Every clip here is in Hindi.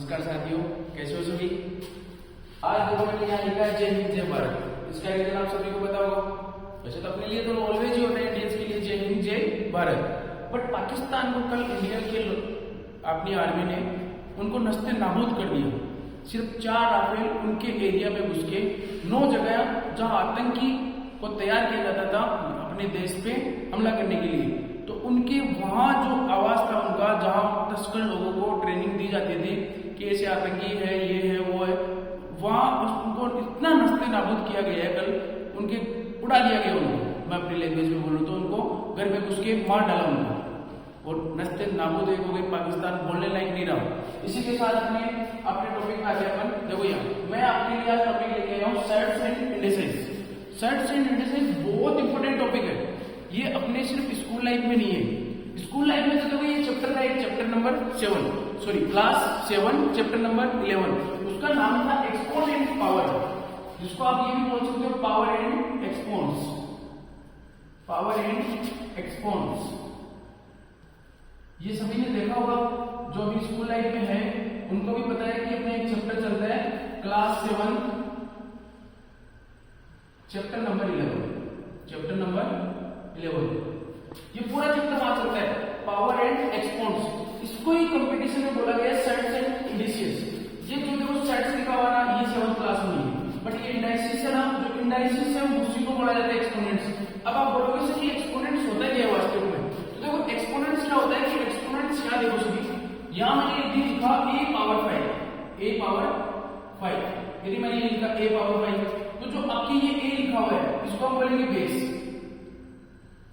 नमस्कार साथियों, कैसे हो सभी। आज देखो मैंने यहाँ लिखा है जय हिंद जय भारत। इसका रीजन आप सभी को पता होगा। वैसे तो अपने लिए तो ऑलवेज ही होता है इंडियंस के लिए जय हिंद जय भारत, बट पाकिस्तान को कल इंडिया के अपनी आर्मी ने उनको नस्ते नाबूद कर दिया। सिर्फ 4 राफेल उनके एरिया में घुस के 9 जगह जहां आतंकी को तैयार किया जाता था अपने देश पे हमला करने के लिए, तो उनके वहां जो आवाज था उनका, जहां तस्कर लोगों को ट्रेनिंग दी जाती थी कि ऐसे आतंकी है, ये है, वो है, वहां उनको इतना नस्ते नाबूद किया गया है कल, उनके उड़ा दिया गया उनको। मैं अपनी लैंग्वेज में बोलूँ तो उनको घर में घुस के मार डाला उनको, और नस्ते नाबूद एक हो गए। पाकिस्तान बोलने लायक नहीं रहा। इसी के साथ में अपने टॉपिक में आ गया अपन। देखो यहाँ मैं आपके लिए आज टॉपिक लेके आया हूँ sides and indices. Sides and indices बहुत इंपॉर्टेंट टॉपिक है। ये अपने सिर्फ स्कूल लाइफ में नहीं है। स्कूल लाइफ में तो देखो ये चैप्टर था, एक chapter number 7, sorry class 7 chapter number 11, उसका नाम था एक्सपोनेंट पावर, जिसको आप ये भी बोल सकते हो पावर एंड एक्सपोन्स। पावर एंड एक्सपोन्स ये सभी ने देखा होगा, जो भी स्कूल लाइफ में है उनको भी पता है कि अपने एक चैप्टर चलता है class 7 chapter number 11। Chapter number 11 ये पूरा चैप्टर वहां चलता है, पावर एंड एक्सपोन्स। इसको ही कंपटीशन में बोला गया सेट्स एंड इंडिसेस। ये जो देखो सेट्स लिखा हुआ ना, ये 7th क्लास में है, बट ये इंडाइसिस है ना, जो इंडाइसिस है उसी को बोला जाता है एक्सपोनेंट्स। अब आप बोलोगे सर ये एक्सपोनेंट्स होता है क्या वास्तव में? तो देखो एक्सपोनेंट्स क्या होता है कि एक्सपोनेंट्स यहाँ देखो सभी, यहाँ मैंने एक लिखा a पावर 5, a पावर 5, यदि मैंने ये लिखा a पावर 5, तो जो आपकी ये a लिखा हुआ है इसको हम बोलेंगे बेस।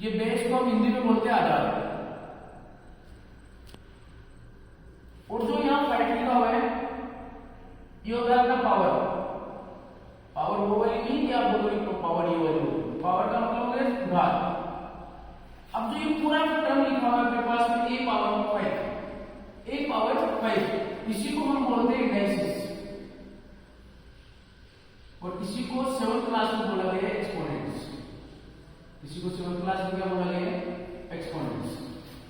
ये बेस को हम हिंदी में बोलते हैं आधार। और जो यहाँ 5 लिखा हुआ है ये होता है आपका पावर। पावर वो वाली नहीं कि आप बोलोगे तो पावर ये वाली, पावर का मतलब है घात। अब जो ये पूरा टर्म लिखा हुआ है आपके पास में a पावर 5, a पावर 5, इसी को हम बोलते हैं इंडाइसिस, और इसी को 7th क्लास में बोला गया है एक्सपोनेंट्स। इसी को 7th क्लास में क्या बोला गया है? एक्सपोनेंट्स।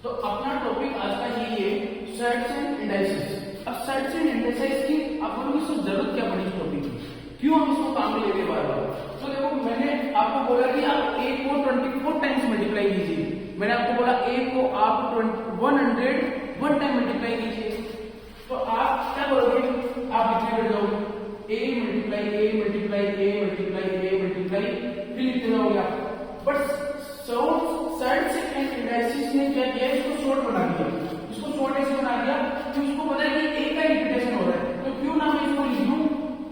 तो अपना टॉपिक आज का यही है साइड्स एंड इंडाइसिस। अब साइड्स एंड इंडाइसिस की आप लोगों की जरूरत क्या पड़ी इस टॉपिक की, क्यों हम इसको काम में लेके बार बार? तो देखो मैंने आपको बोला कि आप a को 24 टाइम्स मल्टीप्लाई कीजिए। मैंने आपको बोला a को आप 101 टाइम मल्टीप्लाई कीजिए, तो आप क्या करोगे? आप लिखते बैठ जाओगे a multiply a multiply a multiply a multiply, फिर लिखते जाओगे आप। बट साइड्स एंड इंडाइसिस ने क्या किया? इसको शॉर्ट बना दिया। इसको शॉर्ट ऐसे बना दिया कि उसको पता है कि a का रिपीटेशन हो रहा है, तो क्यों ना मैं इसको लिख दूं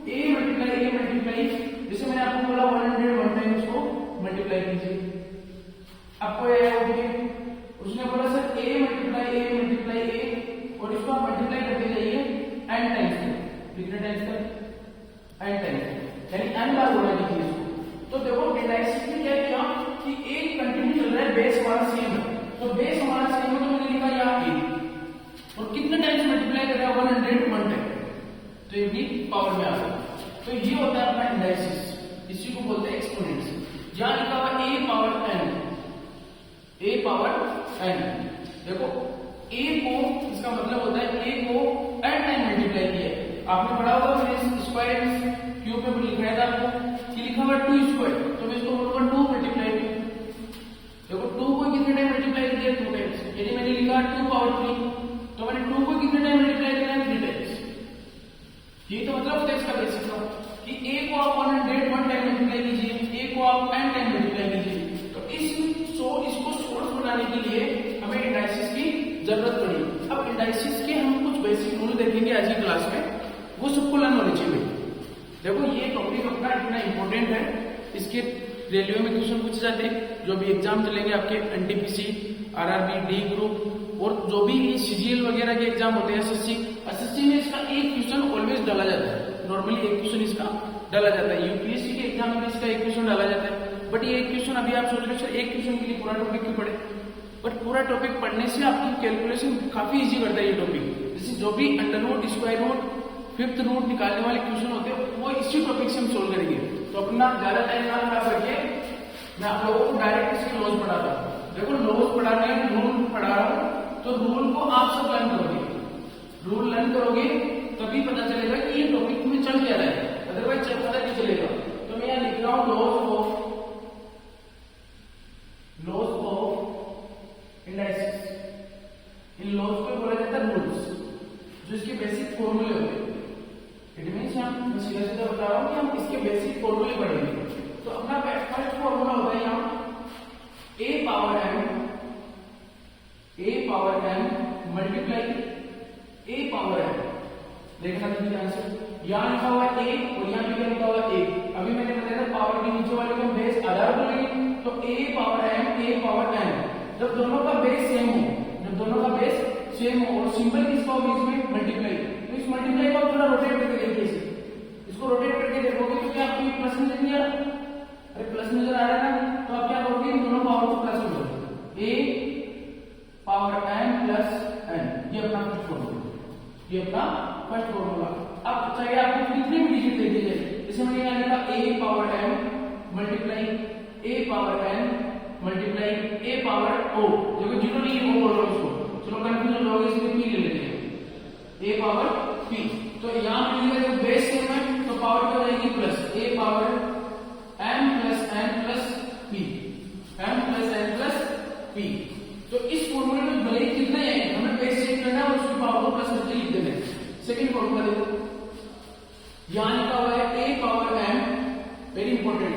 a मल्टीप्लाई, जैसे मैंने आपको बोला 101 टाइम इसको मल्टीप्लाई कीजिए। आपको ये होगी, उसने बोला सर a मल्टीप्लाई a, और इसको आप मल्टीप्लाई करते जाइए n टाइम्स तक। कितने टाइम्स तक? n टाइम्स, यानी n बार होना चाहिए इसको। तो देखो इंडाइसिस ने क्या किया कि एक कंटिन्यू चल रहा है, बेस हमारा सेम है, तो बेस हमारा सेम है, तो मैंने लिखा यहाँ a, और कितने टाइम्स मल्टीप्लाई कर रहा है? 101 टाइम, तो ये भी पावर में आ गया। तो ये होता है अपना इंडाइसिस, इसी को बोलते हैं एक्सपोनेंट्स। यहाँ लिखा हुआ a power n, a power n। देखो a को, इसका मतलब होता है a को n टाइम मल्टीप्लाई किया। आपने पढ़ा होगा मैंने स्क्वायर क्यूब में लिखा था आपको कि लिखा हुआ 2 स्क्वायर, तो मैं इसको बोलूंगा 2 मल्टीप्लाई। देखो 2 को कितने टाइम मल्टीप्लाई किया? 2 टाइम्स। यदि मैंने लिखा 2 पावर 3, तो मैंने 2 को कितने टाइम मल्टीप्लाई किया? 3 टाइम्स। ये तो मतलब होता है इसका बेसिक था कि a को आप 101 टाइम मल्टीप्लाई कीजिए, a को आप n टाइम मल्टीप्लाई कीजिए। तो इसको सोर्स बनाने के लिए हमें इंडाइसिस की जरूरत पड़ी। अब इंडाइसिस के हम कुछ बेसिक रूल देखेंगे आज की क्लास में, वो सबको लर्न होने चाहिए। देखो ये टॉपिक अपना इतना इंपॉर्टेंट है, इसके रेलवे में क्वेश्चन पूछे जाते हैं, जो भी एग्जाम चलेंगे आपके एनटीपीसी, आरआरबी, डी ग्रुप, और जो भी सीजीएल वगैरह के एग्जाम होते हैं, एसएससी में इसका एक क्वेश्चन ऑलवेज डाला जाता है। नॉर्मली एक क्वेश्चन इसका डाला जाता है। यूपीएससी के एग्जाम में इसका एक क्वेश्चन डाला जाता है, बट ये एक क्वेश्चन अभी आप सोच रहे हो एक क्वेश्चन के लिए पूरा टॉपिक क्यों पढ़े? बट पूरा टॉपिक पढ़ने से आपकी कैलकुलेशन काफी इजी करता है ये टॉपिक। जैसे जो भी under root, square root, fifth root निकालने वाले क्वेश्चन होते हैं वो इसी टॉपिक से हम सोल्व करेंगे। तो अपना ज्यादा टाइम ना खराब करके मैं आप लोगों को डायरेक्ट इसके लॉज पढ़ाता हूँ। देखो लॉज पढ़ाने रूल पढ़ा रहा हूँ, तो रूल को आप सब लर्न करोगे। रूल लर्न करोगे तो इसके बेसिक फॉर्मूले होते हैं। इट मींस हम सीधा सीधा बता रहा हूं कि हम इसके बेसिक फॉर्मूले पढ़ेंगे। तो अपना फर्स्ट फॉर्मूला होता है यहाँ a power m multiply a power m। देखना चाहिए ध्यान से, यहाँ लिखा हुआ है a और यहाँ भी क्या लिखा हुआ है a। अभी मैंने बताया था पावर के नीचे वाले को बेस आधार बोलेंगे, तो a पावर m जब दोनों का बेस सेम हो, जब दोनों का बेस सेम हो और सिंबल किसका हो बीच में मल्टीप्लाई, तो इस मल्टीप्लाई को थोड़ा रोटेट करके देखिए इसे, इसको रोटेट करके देखोगे तो क्या आपको ये प्लस नजर नहीं आ रहा? अरे प्लस नजर आ रहा है ना, तो आप क्या करोगे इन दोनों पावर को प्लस कर दोगे, a power m plus n। ये अपना फर्स्ट फॉर्मूला, ये अपना फर्स्ट फॉर्मूला। अब चाहिए आपको कितनी भी डिजिट दे दी जाए, जैसे मैंने यहाँ लिखा a power m multiply a power n multiply a power o, देखो जीरो नहीं है, o बोल रहा हूँ इसको, चलो कंफ्यूजन हो गई इसमें p ले लेते हैं, a पावर p। तो यहाँ पे जब बेस सेम है तो पावर क्या हो जाएगी plus, a power m plus n plus p, m plus n plus p। तो इस फॉर्मूले में भले ही कितना है हमें बेस चेक करना है और उसकी पावर को प्लस करके लिख देना है। सेकंड फॉर्मूला देखो, यहाँ लिखा हुआ है a power m, very important,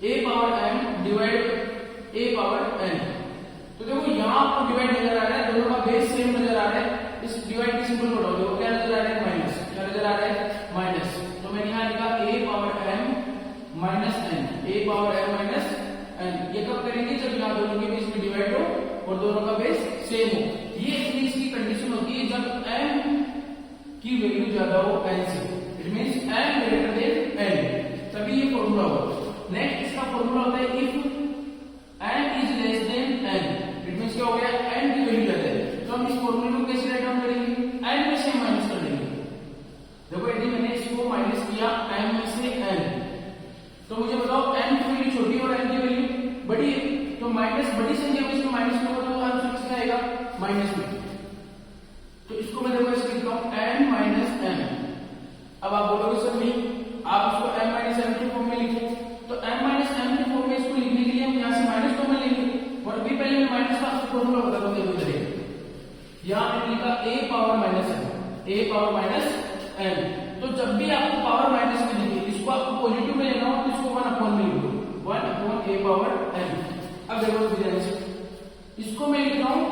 a power m divide a power n। तो देखो यहाँ आपको डिवाइड नजर आ रहा है, दोनों का बेस सेम नजर आ रहा है, इस डिवाइड के सिंबल को डालो, देखो क्या नजर आ रहा है माइनस, क्या नजर आ रहा है माइनस। तो मैंने यहाँ लिखा a power m minus n, a power m minus n। ये कब करेंगे जब यहाँ दोनों के बीच में डिवाइड हो और दोनों का बेस सेम हो। ये इसकी कंडीशन होती है जब m की वैल्यू ज्यादा हो n से, it means m greater than n, तभी ये फॉर्मूला होगा। नेक्स्ट इसका फॉर्मूला होता है if n is less than n, it means क्या हो गया n की वैल्यू ज्यादा है, तो हम इस फॉर्मूले को कैसे राइट डाउन करेंगे, n में से माइनस कर देंगे। देखो यदि मैंने इसको माइनस किया m में से n, तो मुझे बताओ n की वैल्यू छोटी और n की वैल्यू बड़ी है, तो माइनस बड़ी संख्या में इसको माइनस करोगे तो आंसर कितना आएगा माइनस में। तो इसको मैं देखो ऐसे लिखता हूं n माइनस m। अब आप बोलोगे सर नहीं, आप इसको m माइनस m के फॉर्म में लिखो, तो m माइनस m के फॉर्म में इसको लिखने के लिए हम यहाँ से माइनस कॉमन लेंगे, और अभी पहले मैं माइनस का फॉर्मूला बता दूं, देखो इधर यहाँ मैंने लिखा a power minus m, a power minus n। तो जब भी आपको पावर माइनस में दिखे, इसको आपको पॉजिटिव में लेना हो तो इसको 1 अपॉन में लिख दो, 1 अपॉन a पावर n। अब देखो ध्यान से, इसको मैं लिख रहा हूँ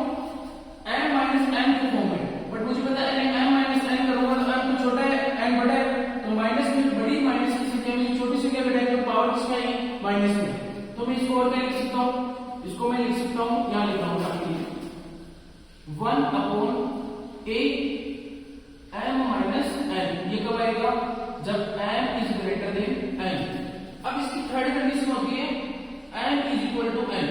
m माइनस n के फॉर्म में, बट मुझे पता है m माइनस n करूंगा तो m तो छोटा है n बड़ा है, तो माइनस में बड़ी माइनस की संख्या में छोटी संख्या में तो पावर किसमें आएगी माइनस में। तो मैं इसको और क्या लिख सकता हूँ, इसको मैं लिख सकता हूँ, यहाँ लिख रहा हूँ 1 upon a m minus n। ये कब आएगा जब m is greater than n। अब इसकी थर्ड कंडीशन होती है m is equal to n।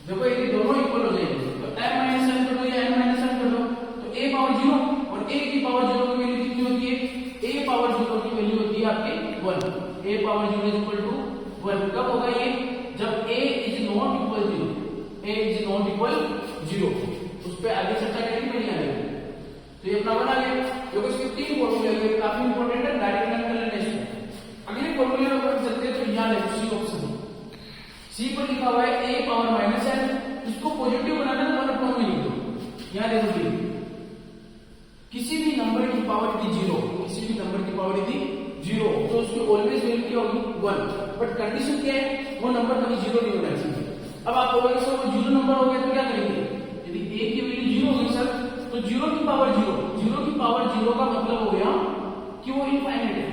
देखो ये दोनों इक्वल हो जाएंगे, तो m माइनस n कर दो या n माइनस n कर दो, तो a पावर 0 और a की पावर 0 की वैल्यू कितनी होती है, a पावर 0 की वैल्यू होती है आपके 1, a power 0 is equal to 1। कब होगा ये जब a is not equal 0, a is not equal 0। उस पे आगे चर्चा करेंगे नहीं आगे। तो ये अपना बना गया, देखो इसके 3 फॉर्मूले हैं, काफी इंपॉर्टेंट है, डायरेक्ट कैलकुलेशन। अगले फॉर्मूले में अपन चलते हैं, तो यहाँ देखो सी ऑप्शन, सी पर लिखा हुआ है a पावर माइनस n, इसको पॉजिटिव बनाना है तो 1 अपॉन में लिख दो। यहाँ देखो किसी भी नंबर की पावर यदि 0, किसी भी नंबर की पावर यदि 0 तो उसकी ऑलवेज वैल्यू क्या होगी 1, बट कंडीशन क्या है वो नंबर कभी 0 नहीं होना चाहिए। अब आप बोलोगे सर वो 0 नंबर हो गया तो क्या करेंगे, यदि a की वैल्यू 0 होगी सर तो 0 की पावर 0, 0 की पावर 0 का मतलब हो गया कि वो इनफाइनाइट है,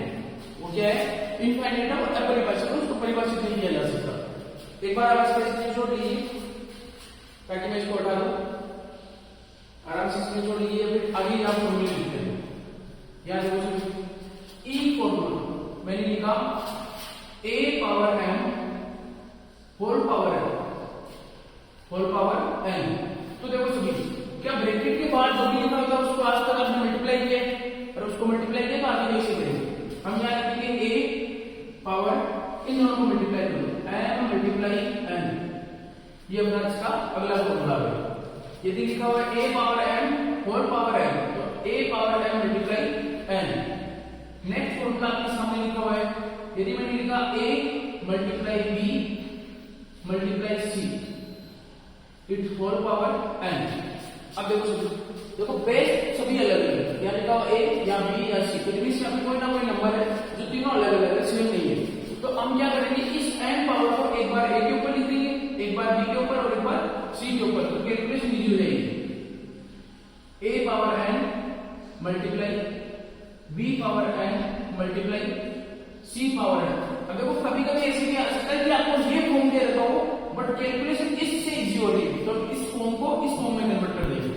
वो क्या है इनफाइनाइट है और अपरिभाषित है, उसको परिभाषित नहीं किया जा सकता। एक बार आप इसका स्क्रीनशॉट लीजिए ताकि मैं इसको हटा दूं, आराम से स्क्रीनशॉट लीजिए, फिर आगे आप फॉर्मूले लिखते हैं। यहाँ देखो ई फॉर्मूला मैंने लिखा a power m whole power n। तो देखो सभी क्या ब्रैकेट के बाद जो भी लिखा होता है उसको आज तक आपने मल्टीप्लाई किया और उसको मल्टीप्लाई किया तो आगे कैसे करेंगे, हम यहाँ लिखेंगे a पावर इन दोनों को मल्टीप्लाई करो m मल्टीप्लाई n, ये अपना इसका अगला फॉर्मूला है। यदि लिखा हुआ है a power m whole power n तो a power m multiply n। Next formula आपके सामने लिखा हुआ है, यदि मैंने लिखा a multiply b multiply c it whole power n। अब देखो बेस सभी अलग अलग, ए या बी या सी, तो मींस यहाँ पे कोई ना कोई नंबर है जो तीनों अलग अलग है, सेम नहीं है। तो हम क्या करेंगे, इस n पावर को एक बार a के ऊपर लिख देंगे, एक बार b के ऊपर और एक बार c के ऊपर, तो कैलकुलेशन इजी हो जाएगी। a power n multiply b power n multiply c power n। अब देखो कभी कभी ऐसे भी आ सकता है कि आपको ये फॉर्म दे रखा हो बट कैलकुलेशन इससे इजी हो रही है, तो इस फॉर्म को इस फॉर्म में कन्वर्ट कर देंगे।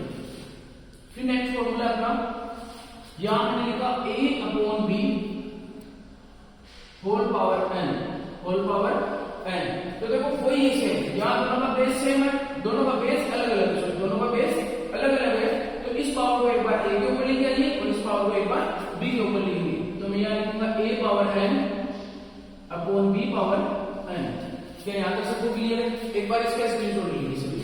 फिर नेक्स्ट फॉर्मूला अपना यहां मैंने लिखा a upon b whole power n, whole power n। तो देखो वही है सेम, यहां दोनों का बेस सेम है, दोनों का बेस अलग अलग है, दोनों का बेस अलग अलग है। तो इस पावर को एक बार a के ऊपर लिख दीजिए और इस पावर को एक बार b के ऊपर लिख दीजिए। तो मैं यहां लिखूंगा a power n upon b power n। क्या यहां तक सबको क्लियर है? एक बार इसका स्क्रीनशॉट लीजिए सभी,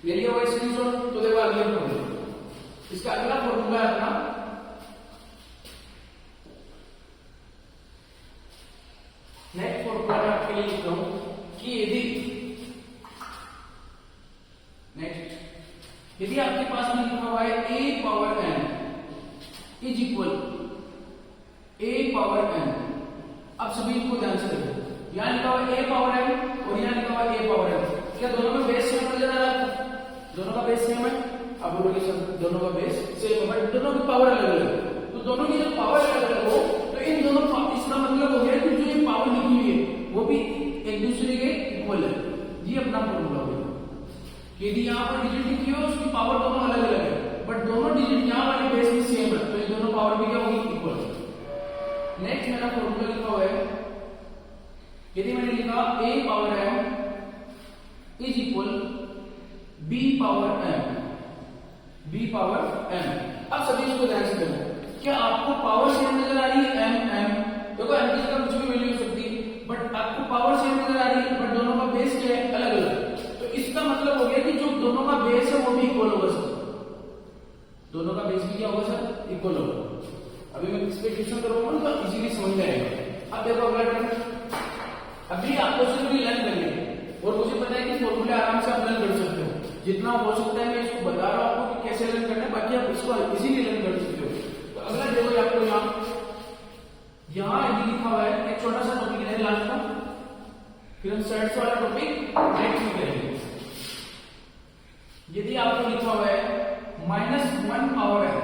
ले लिया हुआ स्क्रीनशॉट। तो देखो अगला फॉर्मूला, इसका अगला फॉर्मूला है अपना नेक्स्ट फॉर्मूला मैं आपके लिए लिख रहा हूं कि यदि आपके पास में लिखा हुआ है a power n is equal a power n। अब सभी इनको ध्यान से देखो, यहां लिखा हुआ है a पावर n और यहां लिखा हुआ है a पावर n। क्या दोनों में बेस सेम नजर आ रहा है? दोनों का बेस सेम है। अब बोलोगे सर दोनों का बेस सेम है बट दोनों की पावर अलग अलग है, तो दोनों की जब पावर अलग अलग हो तो इन दोनों इसका मतलब हो गया कि जो ये पावर लिखी हुई है वो भी एक दूसरे के इक्वल है। ये अपना फॉर्मूला हो गया। यदि यहाँ पर डिजिट लिखी हो उसकी पावर दोनों अलग अलग है बट दोनों डिजिट यहाँ वाली बेस में सेम है, तो ये दोनों पावर भी क्या होगी? इक्वल। नेक्स्ट मेरा फॉर्मूला लिखा हुआ है, यदि मैंने लिखा a power m is equal b power m, b power m। अब सभी इसको ध्यान से देखो, क्या आपको पावर सेम नजर आ रही है? m देखो m की जगह कुछ भी वैल्यू हो सकती है बट आपको पावर सेम नजर आ रही है बट दोनों का बेस क्या है? अलग अलग। तो इसका मतलब हो गया कि जो दोनों का बेस है वो भी इक्वल होगा सर, दोनों का बेस भी क्या होगा सर? इक्वल होगा। अभी मैं इस पे ट्यूशन करूंगा तो इजीली समझ में आएगा। अब देखो अगला टर्म, अभी आपको सिर्फ लर्न करनी है और मुझे पता है कि फॉर्मूले आराम से आप लर्न कर सकते हो, जितना हो सकता है मैं इसको बता रहा हूं आपको कि कैसे लर्न करना है, बाकी आप इसको इजीली लर्न कर सकते हो। तो अगला देखो आपको यहां यदि लिखा हुआ है एक छोटा सा टॉपिक है लास्ट का, फिर हम सेट्स वाला टॉपिक नेक्स्ट में करेंगे। यदि आपको लिखा हुआ है -1 पावर n,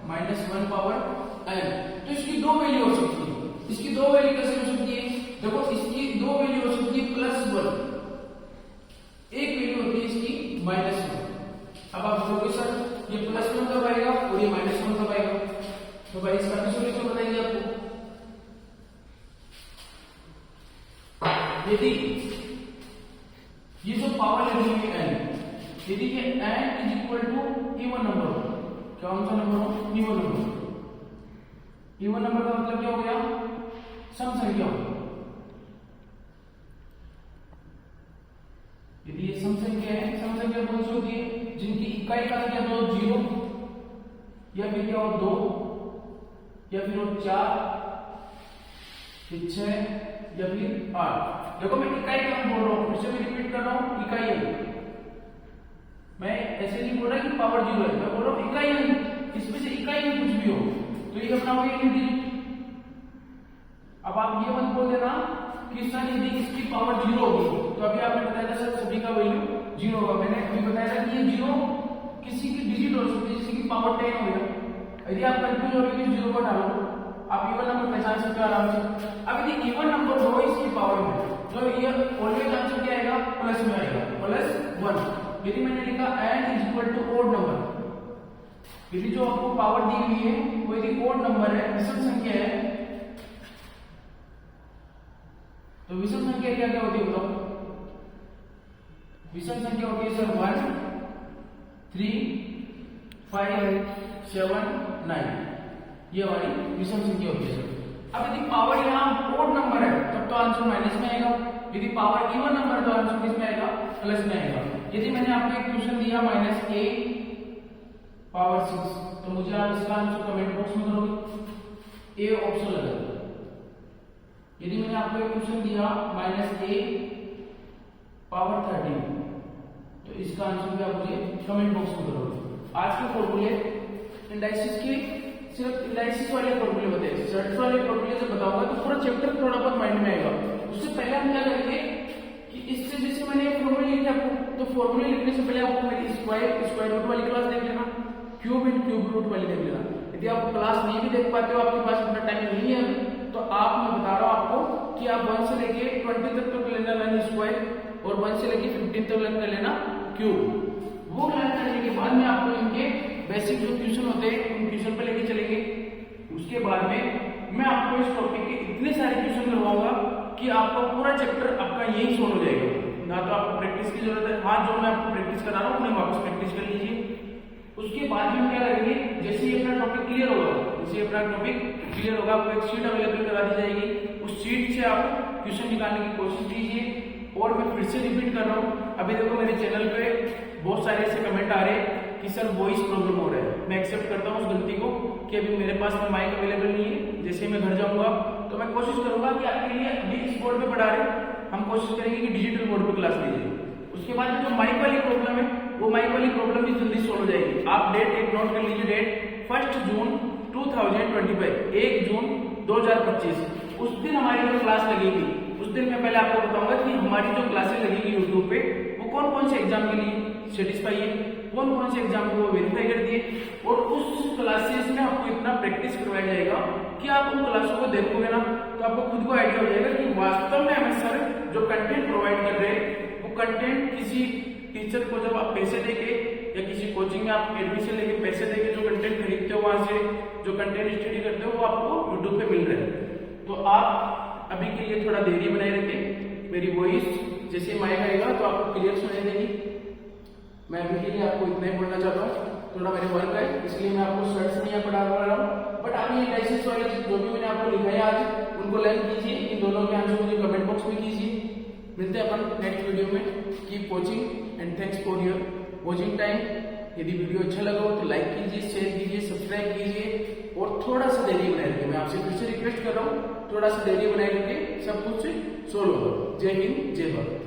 -1 पावर n, तो इसकी दो वैल्यू हो सकती है। इसकी दो वैल्यू कैसे हो सकती है? देखो इसकी दो वैल्यू हो सकती है +1, एक वैल्यू होती है इसकी -1। अब आप बोलोगे सर ये +1 कब आएगा और ये -1 कब आएगा? तो भाई इसका भी सॉल्यूशन बताएंगे आपको। यदि ये जो पावर लगी हुई है n, यदि ये n is equal to even number हो, कौन सा नंबर हो? Even number. इवन नंबर का मतलब क्या हो गया? सम संख्या हो। यदि ये सम संख्या है, सम संख्या कौन सी होती है? जिनकी इकाई का संख्या 2 0 या फिर क्या हो 2 या फिर हो 4 फिर 6 या फिर 8। देखो मैं इकाई का बोल रहा हूं, फिर से मैं रिपीट कर रहा हूं, इकाई है। मैं ऐसे नहीं बोल रहा कि पावर 0 है, मैं बोल रहा हूं इकाई है, इसमें से इकाई में कुछ भी हो तो ये अपना हो गया डिजिट। अब आप ये मत बोल देना कि सर यदि इसकी पावर 0 होगी, तो अभी आपने बताया था सर सभी का वैल्यू 0 होगा। मैंने अभी बताया था कि ये 0 किसी की डिजिट हो सकती है, किसी की पावर 10 हो गया। यदि आप कंफ्यूज हो रहे हो 0 को डालो, आप इवन नंबर पहचान सकते हो आराम से। अब यदि इवन नंबर हो इसकी पावर में, तो ये ऑलवेज आंसर क्या आएगा? प्लस में आएगा, +1। यदि मैंने लिखा n is equal to odd number, यदि जो आपको पावर दी हुई है वो यदि ओड नंबर है, विषम संख्या है, तो विषम संख्या क्या क्या होती है बताओ? विषम संख्या होती है सर 1 3 5 7 9, ये हमारी विषम संख्या होती है सर। अब यदि पावर यहाँ ओड नंबर है तब तो आंसर माइनस में आएगा, यदि पावर इवन नंबर तो आंसर किस में आएगा? प्लस में आएगा। यदि मैंने आपको एक क्वेश्चन दिया -a पावर 6, तो मुझे आप इसका आंसर कमेंट बॉक्स में करोगे, ए ऑप्शन लगाओगे। यदि मैंने आपको एक क्वेश्चन दिया -a पावर 13, तो इसका आंसर भी आप मुझे कमेंट बॉक्स में करोगे। आज के फॉर्मूले इंडाइसिस के सिर्फ इंडाइसिस वाले फॉर्मूले बताए, सर्ट्स वाले फॉर्मूले जब बताऊंगा तो पूरा चैप्टर थोड़ा बहुत माइंड में आएगा। उससे पहले हम क्या करेंगे कि इससे जैसे मैंने फॉर्मूले लिखे आपको, तो फॉर्मूले लिखने से पहले आपको मेरी स्क्वायर रूट वाली क्लास देख लेना, क्यूब एंड क्यूब रूट वाली देख लेना। यदि आप क्लास नहीं भी देख पाते हो, आपके पास इतना टाइम नहीं है, तो आप मैं बता रहा हूँ आपको कि आप 1 से लेके 20 तक तो लेना लर्न स्क्वायर और 1 से लेके 15 तक लर्न कर लेना क्यूब। वो लर्न करने के बाद में आपको इनके बेसिक जो क्वेश्चन होते हैं उन क्वेश्चन पे लेके चलेंगे। उसके बाद में मैं आपको इस टॉपिक के इतने सारे क्वेश्चन करवाऊंगा कि आपका पूरा चैप्टर आपका यही सॉल्व हो जाएगा, ना तो आपको प्रैक्टिस की जरूरत है। हाँ, जो मैं आपको प्रैक्टिस करा रहा हूँ उन्हें वापस प्रैक्टिस कर लीजिए। उसके बाद में हम क्या करेंगे, जैसे ही अपना टॉपिक क्लियर होगा, जैसे अपना टॉपिक क्लियर होगा आपको एक शीट अवेलेबल करा दी जाएगी, उस शीट से आप क्वेश्चन निकालने की कोशिश कीजिए। और मैं फिर से रिपीट कर रहा हूँ, अभी देखो मेरे चैनल पे बहुत सारे ऐसे कमेंट आ रहे हैं कि सर वॉइस प्रॉब्लम हो रहा है। मैं एक्सेप्ट करता हूँ उस गलती को कि अभी मेरे पास में माइक अवेलेबल नहीं है। जैसे मैं घर जाऊंगा तो मैं कोशिश करूंगा कि आपके लिए अभी इस बोर्ड पे पढ़ा रहे हम कोशिश करेंगे कि डिजिटल बोर्ड पे क्लास लीजिए। उसके बाद जो माइक वाली प्रॉब्लम है, वो माइक वाली प्रॉब्लम भी जल्दी सोल्व हो जाएगी। आप डेट एक नोट कर लीजिए, डेट 1 जून 2025, 1 जून 2025। उस दिन हमारी जो क्लास लगेगी, उस दिन मैं पहले आपको बताऊंगा कि हमारी जो क्लासेस लगेगी यूट्यूब पे वो कौन कौन से एग्जाम के लिए सेटिस्फाई है, कौन कौन से एग्जाम को वेरीफाई कर दिए। और उस क्लासेस में आपको इतना प्रैक्टिस करवाया जाएगा कि आप उन क्लासों को देखोगे ना तो आपको खुद को आइडिया हो जाएगा कि वास्तव में हमें सर जो कंटेंट प्रोवाइड कर रहे हैं वो कंटेंट किसी टीचर को जब आप पैसे देके या किसी कोचिंग में आप एडमिशन लेके पैसे देके जो कंटेंट खरीदते हो, वहां से जो कंटेंट स्टडी करते हो वो आपको यूट्यूब पे मिल रहा है। तो आप अभी के लिए थोड़ा देरी बनाए रखें। मेरी वॉइस जैसे माइक आएगा तो आपको क्लियर सुनाई देगी। मैं अभी के लिए आपको इतना ही बोलना चाहता हूँ, थोड़ा मेरे वर्क है इसलिए मैं आपको सर्च नहीं पढ़ा रहा हूँ। बट आप ये एनालिसिस वाले जो भी मैंने आपको लिखा है आज उनको लर्न कीजिए। इन दोनों के आंसर मुझे कमेंट बॉक्स में कीजिए। मिलते हैं अपन नेक्स्ट वीडियो में। Keep watching and thanks for your watching time. यदि वीडियो अच्छा लगा हो तो लाइक कीजिए, शेयर कीजिए, सब्सक्राइब कीजिए और थोड़ा सा देरी बनाए रखिए। मैं आपसे फिर से रिक्वेस्ट कर रहा हूँ, थोड़ा सा देरी बनाए रखिए, सब कुछ सोल्व होगा। जय हिंद, जय भारत।